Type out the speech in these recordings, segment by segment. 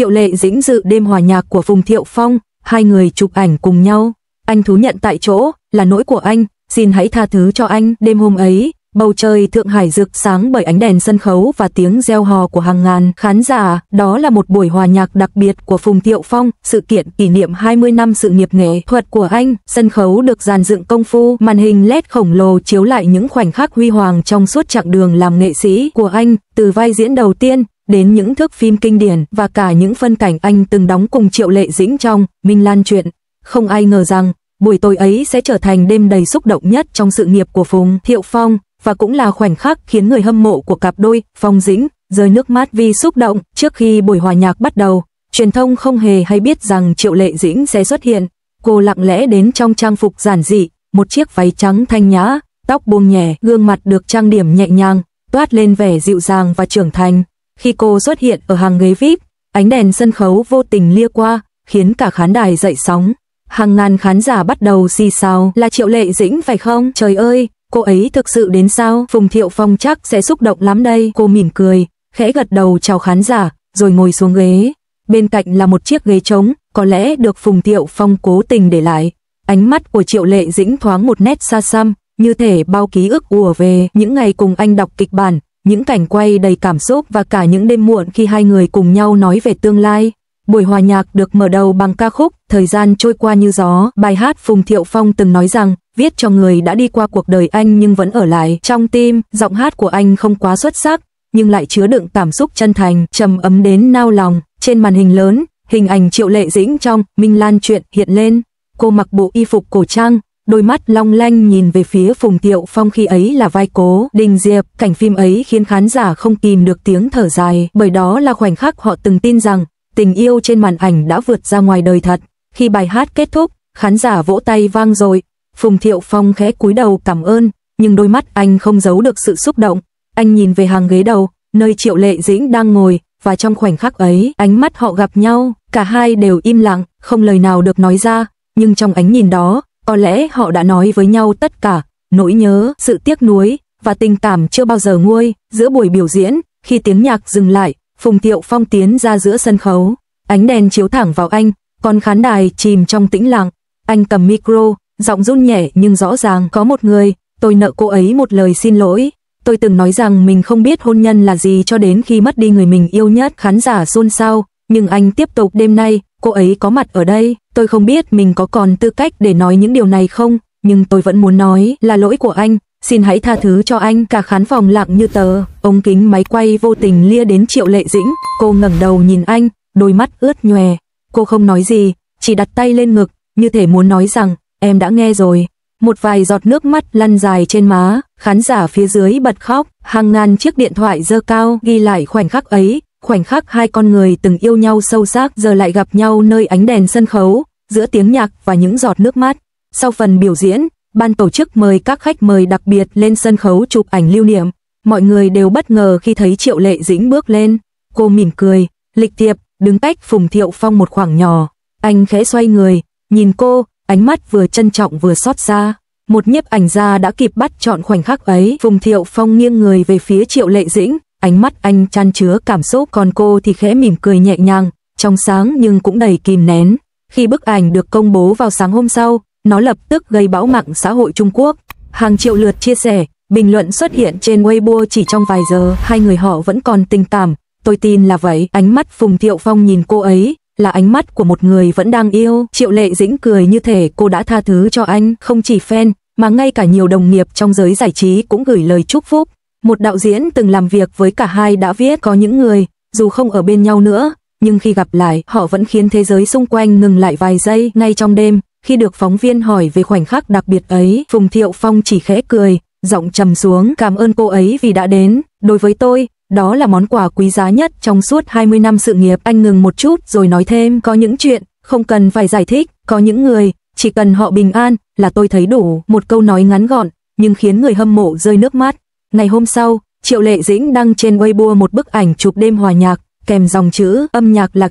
Triệu Lệ Dĩnh dự đêm hòa nhạc của Phùng Thiệu Phong, hai người chụp ảnh cùng nhau. Anh thú nhận tại chỗ, là lỗi của anh, xin hãy tha thứ cho anh. Đêm hôm ấy, bầu trời Thượng Hải rực sáng bởi ánh đèn sân khấu và tiếng reo hò của hàng ngàn khán giả. Đó là một buổi hòa nhạc đặc biệt của Phùng Thiệu Phong, sự kiện kỷ niệm 20 năm sự nghiệp nghệ thuật của anh. Sân khấu được dàn dựng công phu, màn hình LED khổng lồ chiếu lại những khoảnh khắc huy hoàng trong suốt chặng đường làm nghệ sĩ của anh, từ vai diễn đầu tiên đến những thước phim kinh điển và cả những phân cảnh anh từng đóng cùng Triệu Lệ Dĩnh trong Minh Lan Truyện. Không ai ngờ rằng buổi tối ấy sẽ trở thành đêm đầy xúc động nhất trong sự nghiệp của Phùng Thiệu Phong, và cũng là khoảnh khắc khiến người hâm mộ của cặp đôi Phong Dĩnh rơi nước mắt vì xúc động. Trước khi buổi hòa nhạc bắt đầu, truyền thông không hề hay biết rằng Triệu Lệ Dĩnh sẽ xuất hiện. Cô lặng lẽ đến trong trang phục giản dị, một chiếc váy trắng thanh nhã, tóc buông nhẹ, gương mặt được trang điểm nhẹ nhàng, toát lên vẻ dịu dàng và trưởng thành. Khi cô xuất hiện ở hàng ghế VIP, ánh đèn sân khấu vô tình lia qua, khiến cả khán đài dậy sóng. Hàng ngàn khán giả bắt đầu xì xào, là Triệu Lệ Dĩnh phải không? Trời ơi, cô ấy thực sự đến sao? Phùng Thiệu Phong chắc sẽ xúc động lắm đây. Cô mỉm cười, khẽ gật đầu chào khán giả, rồi ngồi xuống ghế. Bên cạnh là một chiếc ghế trống, có lẽ được Phùng Thiệu Phong cố tình để lại. Ánh mắt của Triệu Lệ Dĩnh thoáng một nét xa xăm, như thể bao ký ức ùa về những ngày cùng anh đọc kịch bản, những cảnh quay đầy cảm xúc và cả những đêm muộn khi hai người cùng nhau nói về tương lai. Buổi hòa nhạc được mở đầu bằng ca khúc Thời gian trôi qua như gió, bài hát Phùng Thiệu Phong từng nói rằng viết cho người đã đi qua cuộc đời anh nhưng vẫn ở lại trong tim. Giọng hát của anh không quá xuất sắc, nhưng lại chứa đựng cảm xúc chân thành, trầm ấm đến nao lòng. Trên màn hình lớn, hình ảnh Triệu Lệ Dĩnh trong Minh Lan Truyện hiện lên. Cô mặc bộ y phục cổ trang, đôi mắt long lanh nhìn về phía Phùng Thiệu Phong khi ấy là vai Cố Đình Diệp. Cảnh phim ấy khiến khán giả không kìm được tiếng thở dài, bởi đó là khoảnh khắc họ từng tin rằng tình yêu trên màn ảnh đã vượt ra ngoài đời thật. Khi bài hát kết thúc, khán giả vỗ tay vang dội. Phùng Thiệu Phong khẽ cúi đầu cảm ơn, nhưng đôi mắt anh không giấu được sự xúc động. Anh nhìn về hàng ghế đầu, nơi Triệu Lệ Dĩnh đang ngồi, và trong khoảnh khắc ấy, ánh mắt họ gặp nhau, cả hai đều im lặng, không lời nào được nói ra, nhưng trong ánh nhìn đó, có lẽ họ đã nói với nhau tất cả, nỗi nhớ, sự tiếc nuối và tình cảm chưa bao giờ nguôi. Giữa buổi biểu diễn, khi tiếng nhạc dừng lại, Phùng Thiệu Phong tiến ra giữa sân khấu, ánh đèn chiếu thẳng vào anh, còn khán đài chìm trong tĩnh lặng. Anh cầm micro, giọng run nhẹ nhưng rõ ràng, có một người, tôi nợ cô ấy một lời xin lỗi. Tôi từng nói rằng mình không biết hôn nhân là gì cho đến khi mất đi người mình yêu nhất. Khán giả xôn xao, nhưng anh tiếp tục, đêm nay, cô ấy có mặt ở đây. Tôi không biết mình có còn tư cách để nói những điều này không, nhưng tôi vẫn muốn nói, là lỗi của anh, xin hãy tha thứ cho anh. Cả khán phòng lặng như tờ. Ống kính máy quay vô tình lia đến Triệu Lệ Dĩnh, cô ngẩng đầu nhìn anh, đôi mắt ướt nhòe. Cô không nói gì, chỉ đặt tay lên ngực, như thể muốn nói rằng, em đã nghe rồi. Một vài giọt nước mắt lăn dài trên má, khán giả phía dưới bật khóc, hàng ngàn chiếc điện thoại giơ cao ghi lại khoảnh khắc ấy, khoảnh khắc hai con người từng yêu nhau sâu sắc giờ lại gặp nhau nơi ánh đèn sân khấu, giữa tiếng nhạc và những giọt nước mắt. Sau phần biểu diễn, ban tổ chức mời các khách mời đặc biệt lên sân khấu chụp ảnh lưu niệm. Mọi người đều bất ngờ khi thấy Triệu Lệ Dĩnh bước lên. Cô mỉm cười, lịch thiệp, đứng cách Phùng Thiệu Phong một khoảng nhỏ. Anh khẽ xoay người, nhìn cô, ánh mắt vừa trân trọng vừa xót xa. Một nhiếp ảnh gia đã kịp bắt chọn khoảnh khắc ấy. Phùng Thiệu Phong nghiêng người về phía Triệu Lệ Dĩnh, ánh mắt anh chan chứa cảm xúc, còn cô thì khẽ mỉm cười nhẹ nhàng, trong sáng nhưng cũng đầy kìm nén. Khi bức ảnh được công bố vào sáng hôm sau, nó lập tức gây bão mạng xã hội Trung Quốc. Hàng triệu lượt chia sẻ, bình luận xuất hiện trên Weibo chỉ trong vài giờ. Hai người họ vẫn còn tình cảm, tôi tin là vậy. Ánh mắt Phùng Thiệu Phong nhìn cô ấy là ánh mắt của một người vẫn đang yêu. Triệu Lệ Dĩnh cười như thể cô đã tha thứ cho anh. Không chỉ fan, mà ngay cả nhiều đồng nghiệp trong giới giải trí cũng gửi lời chúc phúc. Một đạo diễn từng làm việc với cả hai đã viết, có những người, dù không ở bên nhau nữa, nhưng khi gặp lại, họ vẫn khiến thế giới xung quanh ngừng lại vài giây. Ngay trong đêm, khi được phóng viên hỏi về khoảnh khắc đặc biệt ấy, Phùng Thiệu Phong chỉ khẽ cười, giọng trầm xuống, cảm ơn cô ấy vì đã đến. Đối với tôi, đó là món quà quý giá nhất trong suốt 20 năm sự nghiệp. Anh ngừng một chút rồi nói thêm, có những chuyện, không cần phải giải thích, có những người, chỉ cần họ bình an, là tôi thấy đủ. Một câu nói ngắn gọn, nhưng khiến người hâm mộ rơi nước mắt. Ngày hôm sau, Triệu Lệ Dĩnh đăng trên Weibo một bức ảnh chụp đêm hòa nhạc, kèm dòng chữ, âm nhạc là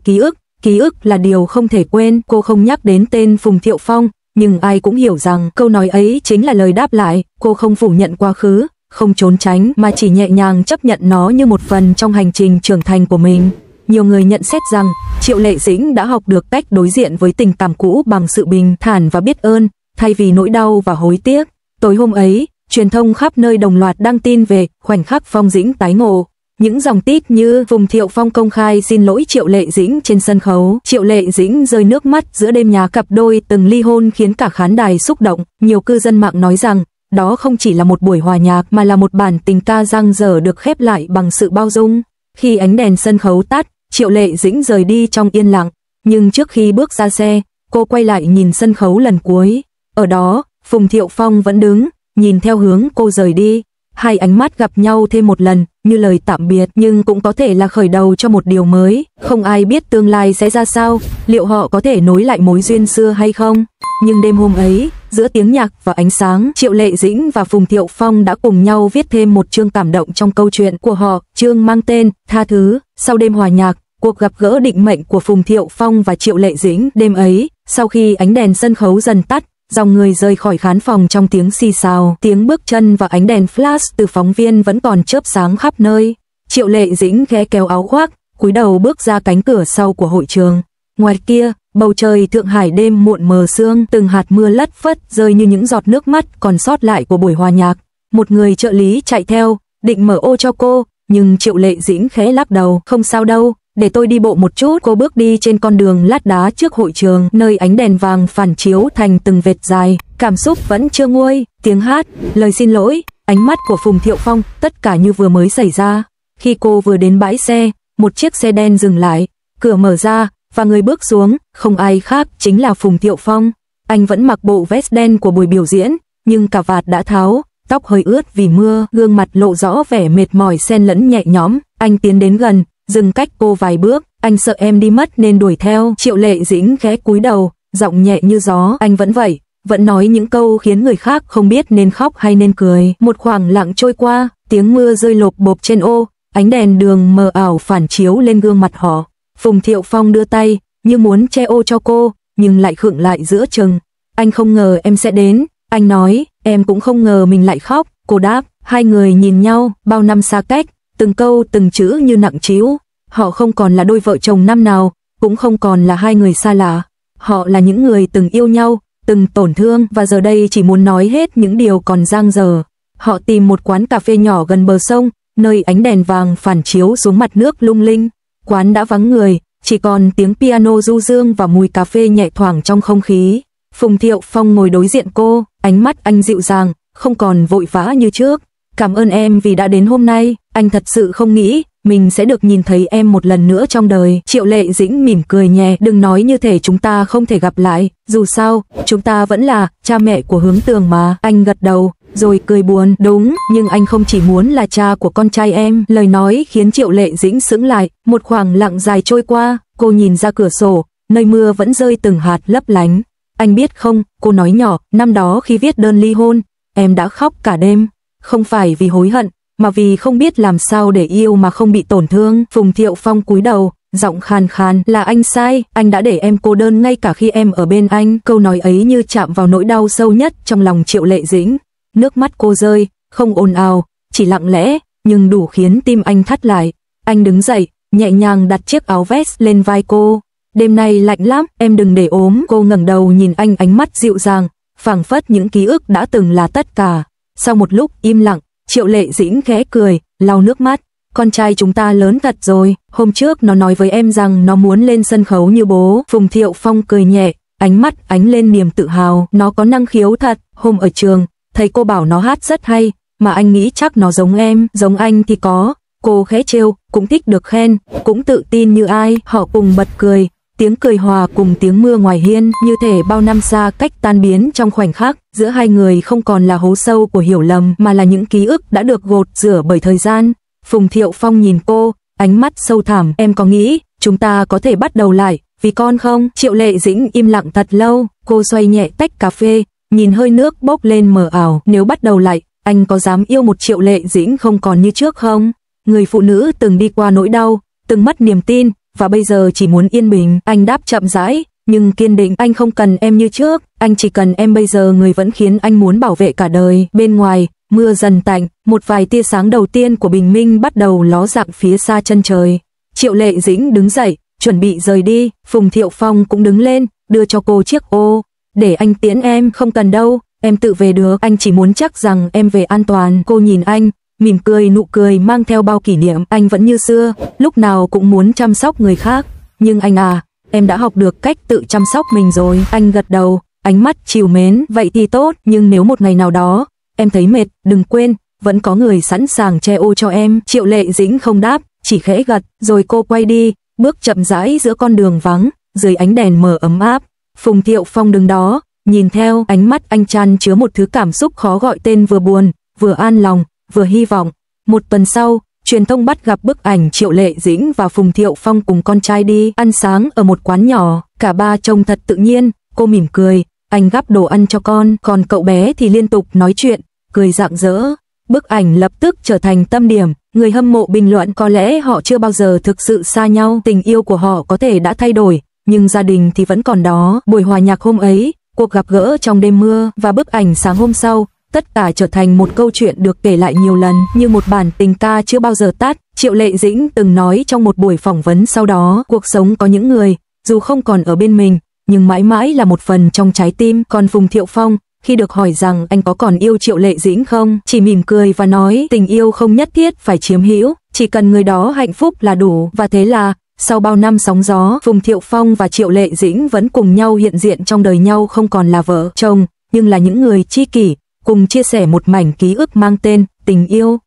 ký ức là điều không thể quên. Cô không nhắc đến tên Phùng Thiệu Phong, nhưng ai cũng hiểu rằng câu nói ấy chính là lời đáp lại. Cô không phủ nhận quá khứ, không trốn tránh, mà chỉ nhẹ nhàng chấp nhận nó như một phần trong hành trình trưởng thành của mình. nhiều người nhận xét rằng Triệu Lệ Dĩnh đã học được cách đối diện với tình cảm cũ bằng sự bình thản và biết ơn, thay vì nỗi đau và hối tiếc. Tối hôm ấy, truyền thông khắp nơi đồng loạt đăng tin về khoảnh khắc Phong Dĩnh tái ngộ. Những dòng tít như Phùng Thiệu Phong công khai xin lỗi Triệu Lệ Dĩnh trên sân khấu, Triệu Lệ Dĩnh rơi nước mắt giữa đêm nhà cặp đôi từng ly hôn khiến cả khán đài xúc động. Nhiều cư dân mạng nói rằng đó không chỉ là một buổi hòa nhạc mà là một bản tình ca dang dở được khép lại bằng sự bao dung. Khi ánh đèn sân khấu tắt, Triệu Lệ Dĩnh rời đi trong yên lặng, nhưng trước khi bước ra xe, cô quay lại nhìn sân khấu lần cuối. Ở đó, Phùng Thiệu Phong vẫn đứng, nhìn theo hướng cô rời đi. Hai ánh mắt gặp nhau thêm một lần, như lời tạm biệt, nhưng cũng có thể là khởi đầu cho một điều mới. Không ai biết tương lai sẽ ra sao, liệu họ có thể nối lại mối duyên xưa hay không. Nhưng đêm hôm ấy, giữa tiếng nhạc và ánh sáng, Triệu Lệ Dĩnh và Phùng Thiệu Phong đã cùng nhau viết thêm một chương cảm động trong câu chuyện của họ, chương mang tên Tha Thứ. Sau đêm hòa nhạc, cuộc gặp gỡ định mệnh của Phùng Thiệu Phong và Triệu Lệ Dĩnh. Đêm ấy, sau khi ánh đèn sân khấu dần tắt, dòng người rời khỏi khán phòng trong tiếng xì xào, tiếng bước chân và ánh đèn flash từ phóng viên vẫn còn chớp sáng khắp nơi. Triệu Lệ Dĩnh khẽ kéo áo khoác, cúi đầu bước ra cánh cửa sau của hội trường. Ngoài kia, bầu trời Thượng Hải đêm muộn mờ sương, từng hạt mưa lất phất rơi như những giọt nước mắt còn sót lại của buổi hòa nhạc. Một người trợ lý chạy theo, định mở ô cho cô, nhưng Triệu Lệ Dĩnh khẽ lắc đầu, không sao đâu, để tôi đi bộ một chút. Cô bước đi trên con đường lát đá trước hội trường, nơi ánh đèn vàng phản chiếu thành từng vệt dài, cảm xúc vẫn chưa nguôi, tiếng hát, lời xin lỗi, ánh mắt của Phùng Thiệu Phong, tất cả như vừa mới xảy ra. Khi cô vừa đến bãi xe, một chiếc xe đen dừng lại, cửa mở ra, và người bước xuống, không ai khác chính là Phùng Thiệu Phong. Anh vẫn mặc bộ vest đen của buổi biểu diễn, nhưng cà vạt đã tháo, tóc hơi ướt vì mưa, gương mặt lộ rõ vẻ mệt mỏi xen lẫn nhẹ nhõm. Anh tiến đến gần, dừng cách cô vài bước, anh sợ em đi mất nên đuổi theo. Triệu Lệ Dĩnh khẽ cúi đầu, giọng nhẹ như gió, anh vẫn vậy, vẫn nói những câu khiến người khác không biết nên khóc hay nên cười. Một khoảng lặng trôi qua, tiếng mưa rơi lộp bộp trên ô, ánh đèn đường mờ ảo phản chiếu lên gương mặt họ. Phùng Thiệu Phong đưa tay, như muốn che ô cho cô, nhưng lại khựng lại giữa chừng. Anh không ngờ em sẽ đến, anh nói, em cũng không ngờ mình lại khóc, cô đáp. Hai người nhìn nhau, bao năm xa cách, từng câu từng chữ như nặng trĩu. Họ không còn là đôi vợ chồng năm nào, cũng không còn là hai người xa lạ. Họ là những người từng yêu nhau, từng tổn thương và giờ đây chỉ muốn nói hết những điều còn dang dở. Họ tìm một quán cà phê nhỏ gần bờ sông, nơi ánh đèn vàng phản chiếu xuống mặt nước lung linh. Quán đã vắng người, chỉ còn tiếng piano du dương và mùi cà phê nhẹ thoảng trong không khí. Phùng Thiệu Phong ngồi đối diện cô, ánh mắt anh dịu dàng, không còn vội vã như trước. Cảm ơn em vì đã đến hôm nay, anh thật sự không nghĩ mình sẽ được nhìn thấy em một lần nữa trong đời. Triệu Lệ Dĩnh mỉm cười nhẹ, đừng nói như thể chúng ta không thể gặp lại, dù sao, chúng ta vẫn là cha mẹ của Hướng Tường mà. Anh gật đầu, rồi cười buồn, đúng, nhưng anh không chỉ muốn là cha của con trai em. Lời nói khiến Triệu Lệ Dĩnh sững lại, một khoảng lặng dài trôi qua, cô nhìn ra cửa sổ, nơi mưa vẫn rơi từng hạt lấp lánh. Anh biết không, cô nói nhỏ, năm đó khi viết đơn ly hôn, em đã khóc cả đêm, không phải vì hối hận, mà vì không biết làm sao để yêu mà không bị tổn thương. Phùng Thiệu Phong cúi đầu, giọng khàn khàn, là anh sai, anh đã để em cô đơn ngay cả khi em ở bên anh. Câu nói ấy như chạm vào nỗi đau sâu nhất trong lòng Triệu Lệ Dĩnh. Nước mắt cô rơi, không ồn ào, chỉ lặng lẽ, nhưng đủ khiến tim anh thắt lại. Anh đứng dậy, nhẹ nhàng đặt chiếc áo vest lên vai cô. Đêm nay lạnh lắm, em đừng để ốm. Cô ngẩng đầu nhìn anh, ánh mắt dịu dàng, phảng phất những ký ức đã từng là tất cả. Sau một lúc im lặng, Triệu Lệ Dĩnh khẽ cười, lau nước mắt. Con trai chúng ta lớn thật rồi, hôm trước nó nói với em rằng nó muốn lên sân khấu như bố. Phùng Thiệu Phong cười nhẹ, ánh mắt ánh lên niềm tự hào. Nó có năng khiếu thật, hôm ở trường, thầy cô bảo nó hát rất hay, mà anh nghĩ chắc nó giống em, giống anh thì có. Cô khẽ trêu, cũng thích được khen, cũng tự tin như ai. Họ cùng bật cười, tiếng cười hòa cùng tiếng mưa ngoài hiên, như thể bao năm xa cách tan biến trong khoảnh khắc. Giữa hai người không còn là hố sâu của hiểu lầm, mà là những ký ức đã được gột rửa bởi thời gian. Phùng Thiệu Phong nhìn cô, ánh mắt sâu thẳm, em có nghĩ chúng ta có thể bắt đầu lại vì con không? Triệu Lệ Dĩnh im lặng thật lâu, cô xoay nhẹ tách cà phê, nhìn hơi nước bốc lên mờ ảo. Nếu bắt đầu lại, anh có dám yêu một Triệu Lệ Dĩnh không còn như trước không? Người phụ nữ từng đi qua nỗi đau, từng mất niềm tin, và bây giờ chỉ muốn yên bình. Anh đáp chậm rãi, nhưng kiên định, anh không cần em như trước, anh chỉ cần em bây giờ, người vẫn khiến anh muốn bảo vệ cả đời. Bên ngoài, mưa dần tạnh, một vài tia sáng đầu tiên của bình minh bắt đầu ló dạng phía xa chân trời. Triệu Lệ Dĩnh đứng dậy, chuẩn bị rời đi, Phùng Thiệu Phong cũng đứng lên, đưa cho cô chiếc ô. Để anh tiễn em, không cần đâu, em tự về được, anh chỉ muốn chắc rằng em về an toàn. Cô nhìn anh, mỉm cười, nụ cười mang theo bao kỷ niệm. Anh vẫn như xưa, lúc nào cũng muốn chăm sóc người khác. Nhưng anh à, em đã học được cách tự chăm sóc mình rồi. Anh gật đầu, ánh mắt trìu mến. Vậy thì tốt, nhưng nếu một ngày nào đó em thấy mệt, đừng quên, vẫn có người sẵn sàng che ô cho em. Triệu Lệ Dĩnh không đáp, chỉ khẽ gật, rồi cô quay đi, bước chậm rãi giữa con đường vắng, dưới ánh đèn mờ ấm áp. Phùng Thiệu Phong đứng đó, nhìn theo, ánh mắt anh chan chứa một thứ cảm xúc khó gọi tên, vừa buồn, vừa an lòng, vừa hy vọng. Một tuần sau, truyền thông bắt gặp bức ảnh Triệu Lệ Dĩnh và Phùng Thiệu Phong cùng con trai đi ăn sáng ở một quán nhỏ, cả ba trông thật tự nhiên. Cô mỉm cười, anh gắp đồ ăn cho con, còn cậu bé thì liên tục nói chuyện, cười rạng rỡ. Bức ảnh lập tức trở thành tâm điểm, người hâm mộ bình luận có lẽ họ chưa bao giờ thực sự xa nhau, tình yêu của họ có thể đã thay đổi, nhưng gia đình thì vẫn còn đó. Buổi hòa nhạc hôm ấy, cuộc gặp gỡ trong đêm mưa và bức ảnh sáng hôm sau, tất cả trở thành một câu chuyện được kể lại nhiều lần, như một bản tình ca chưa bao giờ tắt. Triệu Lệ Dĩnh từng nói trong một buổi phỏng vấn sau đó, cuộc sống có những người, dù không còn ở bên mình, nhưng mãi mãi là một phần trong trái tim. Còn Phùng Thiệu Phong, khi được hỏi rằng anh có còn yêu Triệu Lệ Dĩnh không, chỉ mỉm cười và nói tình yêu không nhất thiết phải chiếm hữu, chỉ cần người đó hạnh phúc là đủ. Và thế là, sau bao năm sóng gió, Phùng Thiệu Phong và Triệu Lệ Dĩnh vẫn cùng nhau hiện diện trong đời nhau, không còn là vợ chồng, nhưng là những người tri kỷ, cùng chia sẻ một mảnh ký ức mang tên tình yêu.